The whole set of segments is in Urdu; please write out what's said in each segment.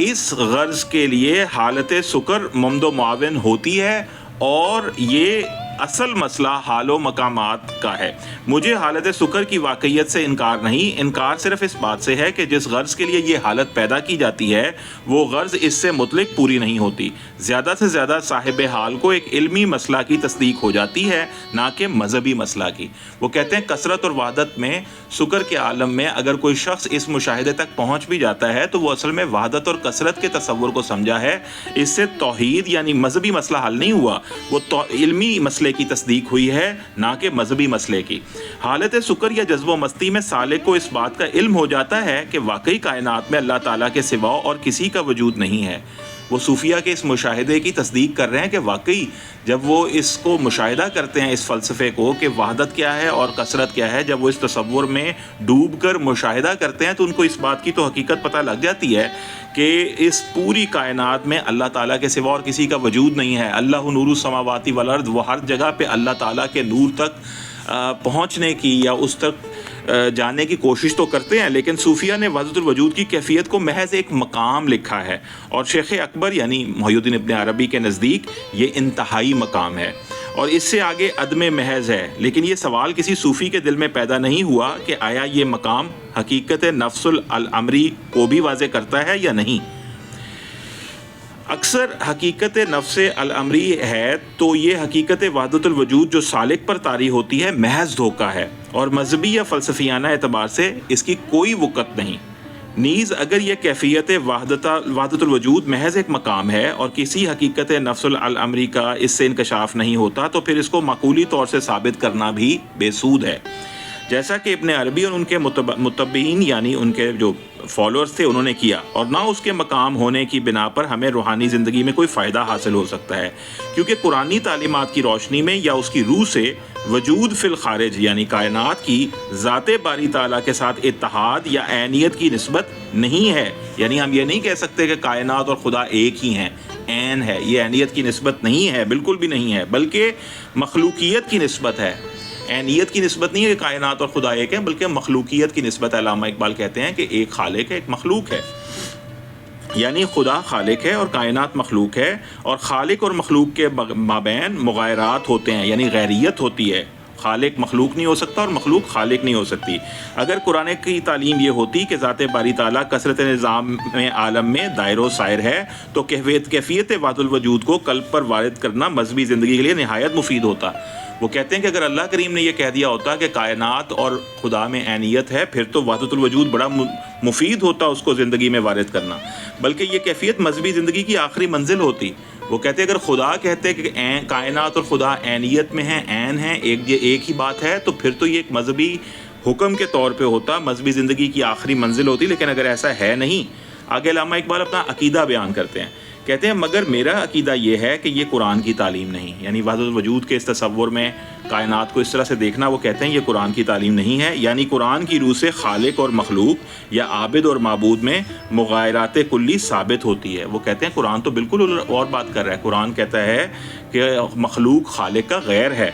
اس غرض کے لیے حالت سکر ممد و معاون ہوتی ہے، اور یہ اصل مسئلہ حال و مقامات کا ہے۔ مجھے حالت سکر کی واقعیت سے انکار نہیں، انکار صرف اس بات سے ہے کہ جس غرض کے لیے یہ حالت پیدا کی جاتی ہے وہ غرض اس سے مطلق پوری نہیں ہوتی۔ زیادہ سے زیادہ صاحب حال کو ایک علمی مسئلہ کی تصدیق ہو جاتی ہے، نہ کہ مذہبی مسئلہ کی۔ وہ کہتے ہیں کثرت اور وحدت میں سکر کے عالم میں اگر کوئی شخص اس مشاہدے تک پہنچ بھی جاتا ہے تو وہ اصل میں وحدت اور کثرت کے تصور کو سمجھا ہے، اس سے توحید یعنی مذہبی مسئلہ حل نہیں ہوا، وہ علمی مسئلے کی تصدیق ہوئی ہے، نہ کہ مذہبی مسئلے کی۔ حالت سکر یا جذب و مستی میں سالک کو اس بات کا علم ہو جاتا ہے کہ واقعی کائنات میں اللہ تعالیٰ کے سوا اور کسی کا وجود نہیں ہے۔ وہ صوفیہ کے اس مشاہدے کی تصدیق کر رہے ہیں کہ واقعی جب وہ اس کو مشاہدہ کرتے ہیں، اس فلسفے کو کہ وحدت کیا ہے اور کثرت کیا ہے، جب وہ اس تصور میں ڈوب کر مشاہدہ کرتے ہیں تو ان کو اس بات کی تو حقیقت پتہ لگ جاتی ہے کہ اس پوری کائنات میں اللہ تعالیٰ کے سوا اور کسی کا وجود نہیں ہے۔ اللہ نور السماوات والارض، وہ ہر جگہ پہ اللہ تعالیٰ کے نور تک پہنچنے کی یا اس تک جانے کی کوشش تو کرتے ہیں، لیکن صوفیہ نے وحدت الوجود کی کیفیت کو محض ایک مقام لکھا ہے، اور شیخ اکبر یعنی محی الدین ابن عربی کے نزدیک یہ انتہائی مقام ہے اور اس سے آگے عدم محض ہے۔ لیکن یہ سوال کسی صوفی کے دل میں پیدا نہیں ہوا کہ آیا یہ مقام حقیقت نفس الامری کو بھی واضح کرتا ہے یا نہیں۔ اکثر حقیقت نفس الامری ہے تو یہ حقیقت وحدت الوجود جو سالک پر طاری ہوتی ہے محض دھوکہ ہے، اور مذہبی یا فلسفیانہ اعتبار سے اس کی کوئی وقت نہیں۔ نیز اگر یہ کیفیت وحدت الوجود محض ایک مقام ہے اور کسی حقیقت نفس الامری کا اس سے انکشاف نہیں ہوتا تو پھر اس کو معقولی طور سے ثابت کرنا بھی بے سود ہے، جیسا کہ ابن عربی اور ان کے متبعین یعنی ان کے جو فالوورز تھے انہوں نے کیا، اور نہ اس کے مقام ہونے کی بنا پر ہمیں روحانی زندگی میں کوئی فائدہ حاصل ہو سکتا ہے، کیونکہ قرآنی تعلیمات کی روشنی میں یا اس کی روح سے وجود فی الخارج یعنی کائنات کی ذات باری تعالیٰ کے ساتھ اتحاد یا عینیت کی نسبت نہیں ہے۔ یعنی ہم یہ نہیں کہہ سکتے کہ کائنات اور خدا ایک ہی ہیں، عین ہے، یہ عینیت کی نسبت نہیں ہے، بالکل بھی نہیں ہے، بلکہ مخلوقیت کی نسبت ہے۔ عینیت کی نسبت نہیں ہے کہ کائنات اور خدا ایک ہے، بلکہ مخلوقیت کی نسبت ہے۔ علامہ اقبال کہتے ہیں کہ ایک خالق ہے، ایک مخلوق ہے، یعنی خدا خالق ہے اور کائنات مخلوق ہے، اور خالق اور مخلوق کے مابین مغایرات ہوتے ہیں، یعنی غیریت ہوتی ہے۔ خالق مخلوق نہیں ہو سکتا اور مخلوق خالق نہیں ہو سکتی۔ اگر قرآن کی تعلیم یہ ہوتی کہ ذات باری تعالیٰ کثرت نظام عالم میں دائر و سائر ہے تو کیفیت وحدت الوجود کو قلب پر وارد کرنا مذہبی زندگی کے لیے نہایت مفید ہوتا۔ وہ کہتے ہیں کہ اگر اللہ کریم نے یہ کہہ دیا ہوتا کہ کائنات اور خدا میں عینیت ہے، پھر تو وحدت الوجود بڑا مفید ہوتا اس کو زندگی میں وارد کرنا، بلکہ یہ کیفیت مذہبی زندگی کی آخری منزل ہوتی۔ وہ کہتے ہیں اگر خدا کہتے کہ کائنات اور خدا عینیت میں ہیں، عین ہیں، ایک ہی بات ہے، تو پھر تو یہ ایک مذہبی حکم کے طور پہ ہوتا، مذہبی زندگی کی آخری منزل ہوتی، لیکن اگر ایسا ہے نہیں۔ آگے علامہ اقبال اپنا عقیدہ بیان کرتے ہیں، کہتے ہیں مگر میرا عقیدہ یہ ہے کہ یہ قرآن کی تعلیم نہیں، یعنی وحدت الوجود کے اس تصور میں کائنات کو اس طرح سے دیکھنا، وہ کہتے ہیں یہ قرآن کی تعلیم نہیں ہے، یعنی قرآن کی روح سے خالق اور مخلوق یا عابد اور معبود میں مغایرات کلی ثابت ہوتی ہے۔ وہ کہتے ہیں قرآن تو بالکل اور بات کر رہا ہے، قرآن کہتا ہے کہ مخلوق خالق کا غیر ہے۔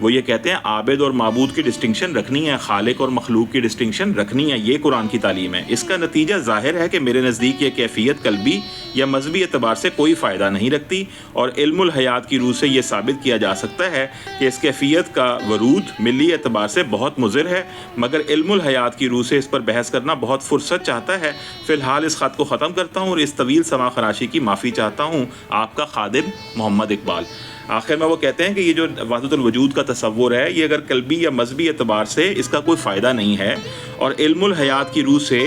وہ یہ کہتے ہیں عابد اور معبود کی ڈسٹنکشن رکھنی ہے، خالق اور مخلوق کی ڈسٹنکشن رکھنی ہے، یہ قرآن کی تعلیم ہے۔ اس کا نتیجہ ظاہر ہے کہ میرے نزدیک یہ کیفیت قلبی یا مذہبی اعتبار سے کوئی فائدہ نہیں رکھتی، اور علم الحیات کی روح سے یہ ثابت کیا جا سکتا ہے کہ اس کیفیت کا ورود ملی اعتبار سے بہت مضر ہے، مگر علم الحیات کی روح سے اس پر بحث کرنا بہت فرصت چاہتا ہے۔ فی الحال اس خط کو ختم کرتا ہوں اور اس طویل سما خراشی کی معافی چاہتا ہوں۔ آپ کا خادم محمد اقبال۔ آخر میں وہ کہتے ہیں کہ یہ جو وحدت الوجود کا تصور ہے یہ اگر قلبی یا مذہبی اعتبار سے اس کا کوئی فائدہ نہیں ہے، اور علم الحیات کی روح سے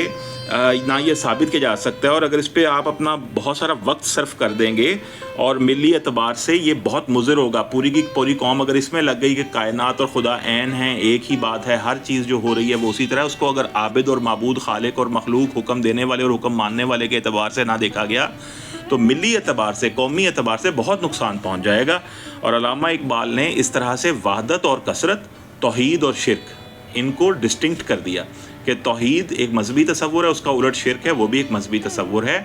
نہ یہ ثابت کیا جا سکتا ہے، اور اگر اس پہ آپ اپنا بہت سارا وقت صرف کر دیں گے اور ملی اعتبار سے یہ بہت مضر ہوگا۔ پوری کی پوری قوم اگر اس میں لگ گئی کہ کائنات اور خدا عین ہیں، ایک ہی بات ہے، ہر چیز جو ہو رہی ہے وہ اسی طرح، اس کو اگر عابد اور معبود، خالق اور مخلوق، حکم دینے والے اور حکم ماننے والے کے اعتبار سے نہ دیکھا گیا تو ملی اعتبار سے، قومی اعتبار سے بہت نقصان پہنچ جائے گا۔ اور علامہ اقبال نے اس طرح سے وحدت اور کثرت، توحید اور شرک، ان کو ڈسٹنکٹ کر دیا کہ توحید ایک مذہبی تصور ہے، اس کا الٹ شرک ہے، وہ بھی ایک مذہبی تصور ہے۔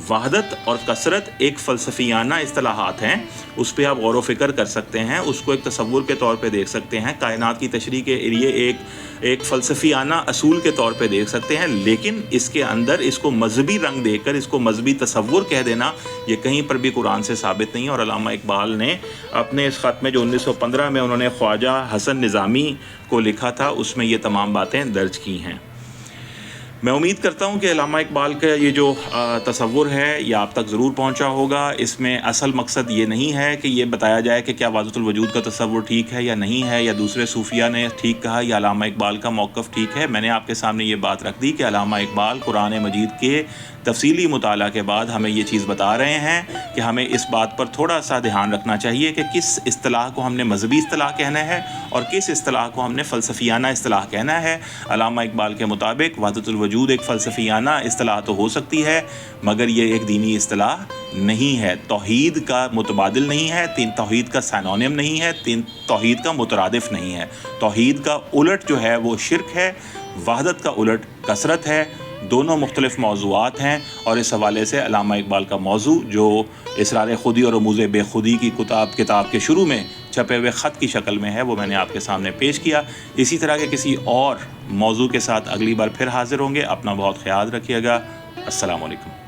وحدت اور کثرت ایک فلسفیانہ اصطلاحات ہیں، اس پہ آپ غور و فکر کر سکتے ہیں، اس کو ایک تصور کے طور پہ دیکھ سکتے ہیں، کائنات کی تشریح کے لیے ایک فلسفیانہ اصول کے طور پہ دیکھ سکتے ہیں، لیکن اس کے اندر اس کو مذہبی رنگ دے کر اس کو مذہبی تصور کہہ دینا یہ کہیں پر بھی قرآن سے ثابت نہیں ہے۔ اور علامہ اقبال نے اپنے اس خط میں جو 1915 میں انہوں نے خواجہ حسن نظامی کو لکھا تھا اس میں یہ تمام باتیں درج کی ہیں۔ میں امید کرتا ہوں کہ علامہ اقبال کا یہ جو تصور ہے یہ آپ تک ضرور پہنچا ہوگا۔ اس میں اصل مقصد یہ نہیں ہے کہ یہ بتایا جائے کہ کیا وحدت الوجود کا تصور ٹھیک ہے یا نہیں ہے، یا دوسرے صوفیہ نے ٹھیک کہا یا علامہ اقبال کا موقف ٹھیک ہے۔ میں نے آپ کے سامنے یہ بات رکھ دی کہ علامہ اقبال قرآن مجید کے تفصیلی مطالعہ کے بعد ہمیں یہ چیز بتا رہے ہیں کہ ہمیں اس بات پر تھوڑا سا دھیان رکھنا چاہیے کہ کس اصطلاح کو ہم نے مذہبی اصطلاح کہنا ہے اور کس اصطلاح کو ہم نے فلسفیانہ اصطلاح کہنا ہے۔ علامہ اقبال کے مطابق وحدت الوجود ایک فلسفیانہ اصطلاح تو ہو سکتی ہے مگر یہ ایک دینی اصطلاح نہیں ہے، توحید کا متبادل نہیں ہے، توحید کا سینونیم نہیں ہے، توحید کا مترادف نہیں ہے۔ توحید کا الٹ جو ہے وہ شرک ہے، وحدت کا الٹ کثرت ہے، دونوں مختلف موضوعات ہیں۔ اور اس حوالے سے علامہ اقبال کا موضوع جو اسرار خودی اور رموز بے خودی کی کتاب کے شروع میں چھپے ہوئے خط کی شکل میں ہے وہ میں نے آپ کے سامنے پیش کیا۔ اسی طرح کے کسی اور موضوع کے ساتھ اگلی بار پھر حاضر ہوں گے۔ اپنا بہت خیال رکھیے گا۔ السلام علیکم۔